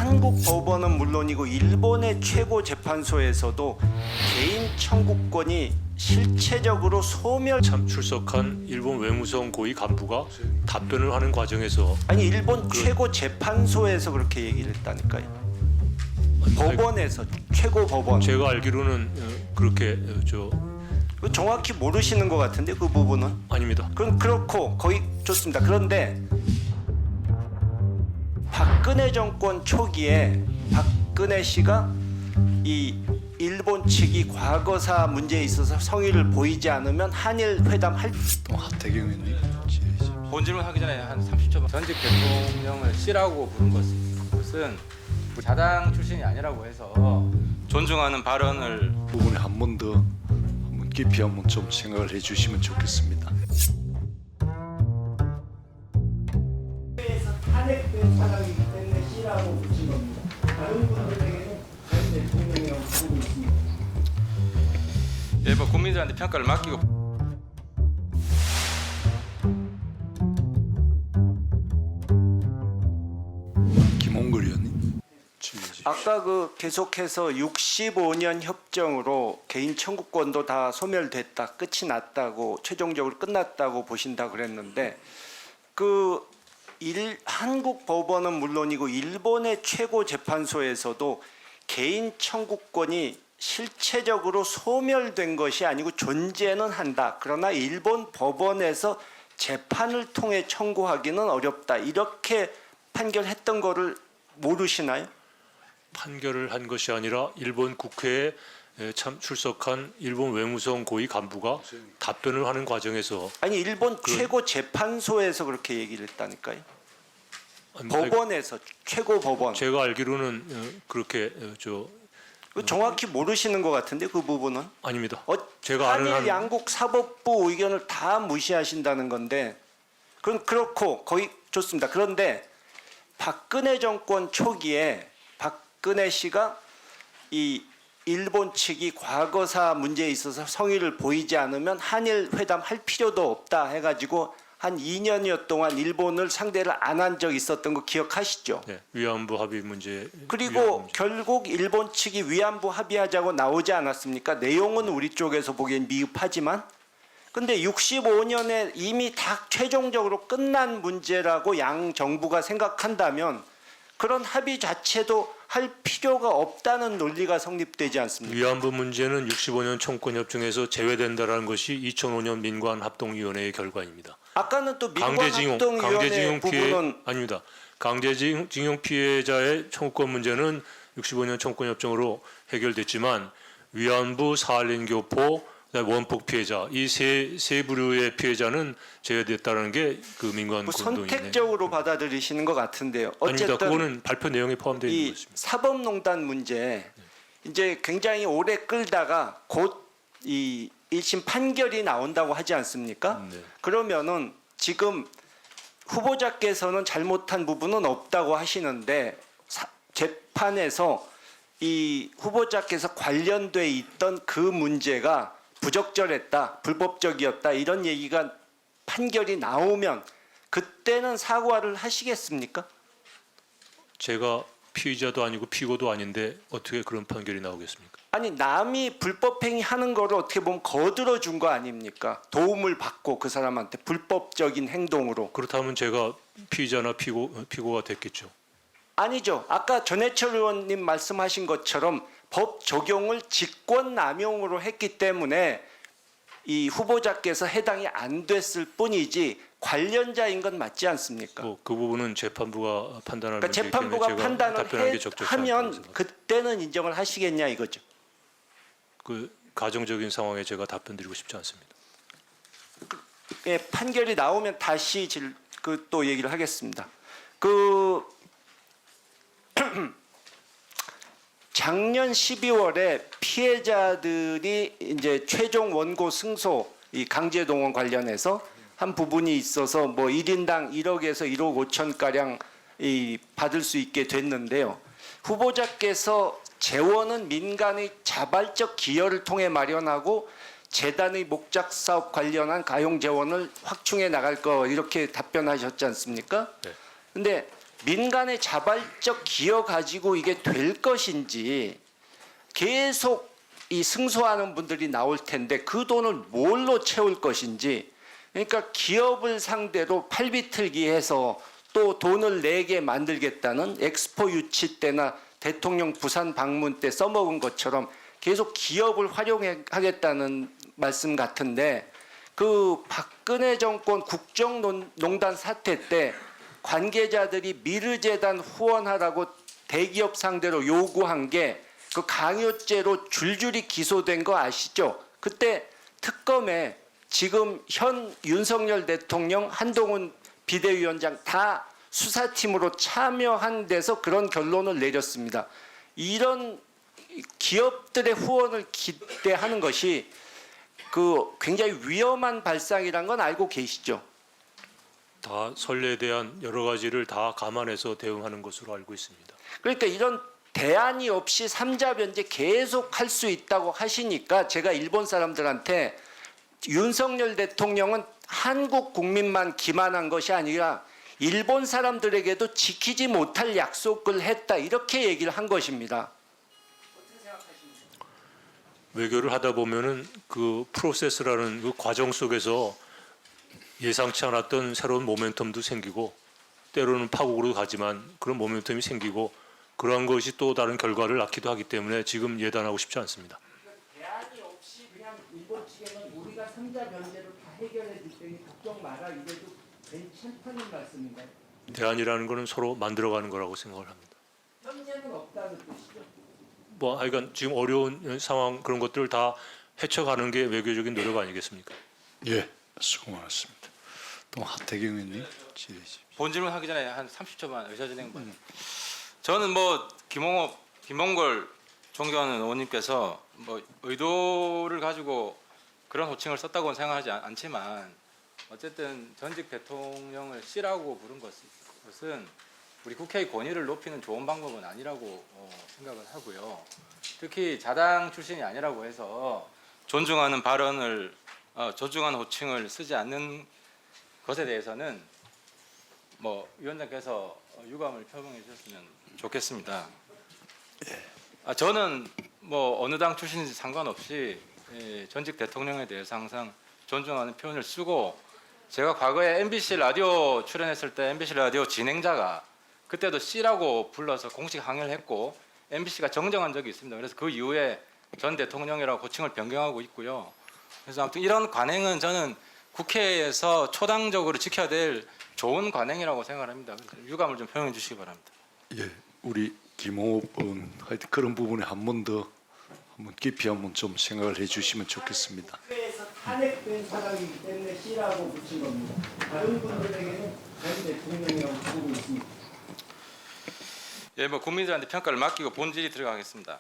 한국 법원은 물론이고 일본의 최고 재판소에서도 개인 청구권이 실체적으로 소멸. 참 출석한 일본 외무성 고위 간부가 답변을 하는 과정에서 아니 일본 최고 재판소에서 그렇게 얘기를 했다니까요. 법원에서 최고 법원. 제가 알기로는 그렇게 정확히 모르시는 것 같은데 그 부분은. 아닙니다. 그럼 그렇고 거의 좋습니다. 그런데 박근혜 정권 초기에 박근혜 씨가 이 일본 측이 과거사 문제에 있어서 성의를 보이지 않으면 한일 회담 할. 하태경 의원님. 본질문 하기 전에 한 30초만. 전직 대통령을 씨라고 부른 것은 자당 출신이 아니라고 해서 존중하는 발언을 부분에 한 번 더 깊이 한번 좀 생각을 해주시면 좋겠습니다. 탄핵된 사람이기 때문에 씨라고 붙인 겁니다. 다른 분들에게는 전 대통령이라고 부르고 있습니다. 일본 국민들한테 평가를 맡기고 김홍걸 의원님. 아까 그 계속해서 65년 협정으로 개인 청구권도 다 소멸됐다, 끝이 났다고, 최종적으로 끝났다고 보신다 그랬는데 한국 법원은 물론이고 일본의 최고 재판소에서도 개인 청구권이 실체적으로 소멸된 것이 아니고 존재는 한다. 그러나 일본 법원에서 재판을 통해 청구하기는 어렵다. 이렇게 판결했던 거를 모르시나요? 판결을 한 것이 아니라 일본 국회에 참 출석한 일본 외무성 고위 간부가 답변을 하는 과정에서 아니 일본 최고 재판소에서 그렇게 얘기를 했다니까요. 법원에서 최고 법원. 제가 알기로는 그렇게 정확히 모르시는 것 같은데 그 부분은. 아닙니다. 제가 한일 양국 사법부 의견을 다 무시하신다는 건데 그건 그렇고 거의 좋습니다. 그런데 박근혜 정권 초기에 박근혜 씨가 이 일본 측이 과거사 문제에 있어서 성의를 보이지 않으면 한일 회담 할 필요도 없다 해가지고 한 2년여 동안 일본을 상대를 안 한 적 있었던 거 기억하시죠? 네, 위안부 합의 문제. 그리고 결국 일본 측이 위안부 합의하자고 나오지 않았습니까? 내용은 우리 쪽에서 보기엔 미흡하지만 근데 65년에 이미 다 최종적으로 끝난 문제라고 양 정부가 생각한다면 그런 합의 자체도 할 필요가 없다는 논리가 성립되지 않습니까? 위안부 문제는 65년 총권협정에서 제외된다라는 것이 2005년 민관합동위원회의 결과입니다. 아까는 또 강제징용 민관합동위원회 부분은 아닙니다. 강제징용 피해자의 청구권 문제는 65년 총권협정으로 해결됐지만 위안부, 사할린교포, 원폭 피해자 이 세 부류의 피해자는 제외됐다는 게 그 민관 운동이네. 선택적으로 받아들이시는 것 같은데요. 아닙니다. 어쨌든 그거는 발표 내용에 포함되어 있는 이 것입니다. 사법농단 문제 이제 굉장히 오래 끌다가 곧 이 1심 판결이 나온다고 하지 않습니까? 네. 그러면은 지금 후보자께서는 잘못한 부분은 없다고 하시는데 재판에서 이 후보자께서 관련돼 있던 그 문제가 부적절했다, 불법적이었다 이런 얘기가 판결이 나오면 그때는 사과를 하시겠습니까? 제가 피의자도 아니고 피고도 아닌데 어떻게 그런 판결이 나오겠습니까? 아니 남이 불법행위 하는 거를 어떻게 보면 거들어 준 거 아닙니까? 도움을 받고 그 사람한테 불법적인 행동으로. 그렇다면 제가 피의자나 피고가 됐겠죠. 아니죠. 아까 전해철 의원님 말씀하신 것처럼 법 적용을 직권남용으로 했기 때문에 이 후보자께서 해당이 안 됐을 뿐이지 관련자인 건 맞지 않습니까? 그 부분은 재판부가 판단할 그러니까 문제이기 재판부가 때문에 제가 판단을 답변하는 게 적절치 않다고 하면 생각합니다. 그때는 인정을 하시겠냐 이거죠. 그 가정적인 상황에 제가 답변드리고 싶지 않습니다. 예, 판결이 나오면 다시 또 얘기를 하겠습니다. 작년 12월에 피해자들이 이제 최종 원고 승소 이 강제동원 관련해서 한 부분이 있어서 뭐 1인당 1억에서 1억 5천 가량 받을 수 있게 됐는데요. 후보자께서 재원은 민간의 자발적 기여를 통해 마련하고 재단의 목적 사업 관련한 가용 재원을 확충해 나갈 거 이렇게 답변하셨지 않습니까? 네. 근데 민간의 자발적 기여 가지고 이게 될 것인지 계속 이 승소하는 분들이 나올 텐데 그 돈을 뭘로 채울 것인지, 그러니까 기업을 상대로 팔비틀기해서 또 돈을 내게 만들겠다는 엑스포 유치 때나 대통령 부산 방문 때 써먹은 것처럼 계속 기업을 활용하겠다는 말씀 같은데, 그 박근혜 정권 국정농단 사태 때 관계자들이 미르재단 후원하라고 대기업 상대로 요구한 게 그 강요죄로 줄줄이 기소된 거 아시죠? 그때 특검에 지금 현 윤석열 대통령, 한동훈 비대위원장 다 수사팀으로 참여한 데서 그런 결론을 내렸습니다. 이런 기업들의 후원을 기대하는 것이 그 굉장히 위험한 발상이란 건 알고 계시죠? 다 선례에 대한 여러 가지를 다 감안해서 대응하는 것으로 알고 있습니다. 그러니까 이런 대안이 없이 삼자 변제 계속 할 수 있다고 하시니까 제가 일본 사람들한테 윤석열 대통령은 한국 국민만 기만한 것이 아니라 일본 사람들에게도 지키지 못할 약속을 했다, 이렇게 얘기를 한 것입니다. 외교를 하다 보면은 그 프로세스라는 그 과정 속에서 예상치 않았던 새로운 모멘텀도 생기고 때로는 파국으로 가지만 그런 모멘텀이 생기고 그러한 것이 또 다른 결과를 낳기도 하기 때문에 지금 예단하고 싶지 않습니다. 대안이 없이 그냥 일본 측에는 우리가 삼자 변제로 다 해결해 줄 테니 걱정 마라 이래도 괜찮다는 말씀인가요? 대안이라는 것은 서로 만들어가는 거라고 생각을 합니다. 현재는 없다는 뜻이죠. 뭐 하여간 지금 어려운 상황 그런 것들을 다 헤쳐가는 게 외교적인 노력 아니겠습니까? 예, 수고 많았습니다. 또 하태경 의원님 질의 주십시오. 본질문 하기 전에 한 30초만 의사진행만. 저는 뭐 김홍걸 존경하는 의원님께서 뭐 의도를 가지고 그런 호칭을 썼다고는 생각하지 않지만 어쨌든 전직 대통령을 씨라고 부른 것은 우리 국회의 권위를 높이는 좋은 방법은 아니라고 생각을 하고요. 특히 자당 출신이 아니라고 해서 존중하는 발언을 존중하는 호칭을 쓰지 않는 것에 대해서는 뭐 위원장께서 유감을 표명해 주셨으면 좋겠습니다. 저는 뭐 어느 당 출신인지 상관없이 전직 대통령에 대해서 항상 존중하는 표현을 쓰고, 제가 과거에 MBC 라디오 출연했을 때 MBC 라디오 진행자가 그때도 C라고 불러서 공식 항의를 했고 MBC가 정정한 적이 있습니다. 그래서 그 이후에 전 대통령이라고 호칭을 변경하고 있고요. 그래서 아무튼 이런 관행은 저는 국회에서 초당적으로 지켜야 될 좋은 관행이라고 생각을 합니다. 그래서 유감을 좀 표명해 주시기 바랍니다. 예, 우리 김홍호 의원 하여튼 그런 부분에 한 번 더 한번 깊이 한번 좀 생각을 해주시면 좋겠습니다. 국회에서 탄핵된 사람이기 때문에 C라고 붙인 겁니다. 다른 분들에게는 전 대통령이라고 부르고 있습니다. 예, 뭐 국민들한테 평가를 맡기고 본질이 들어가겠습니다.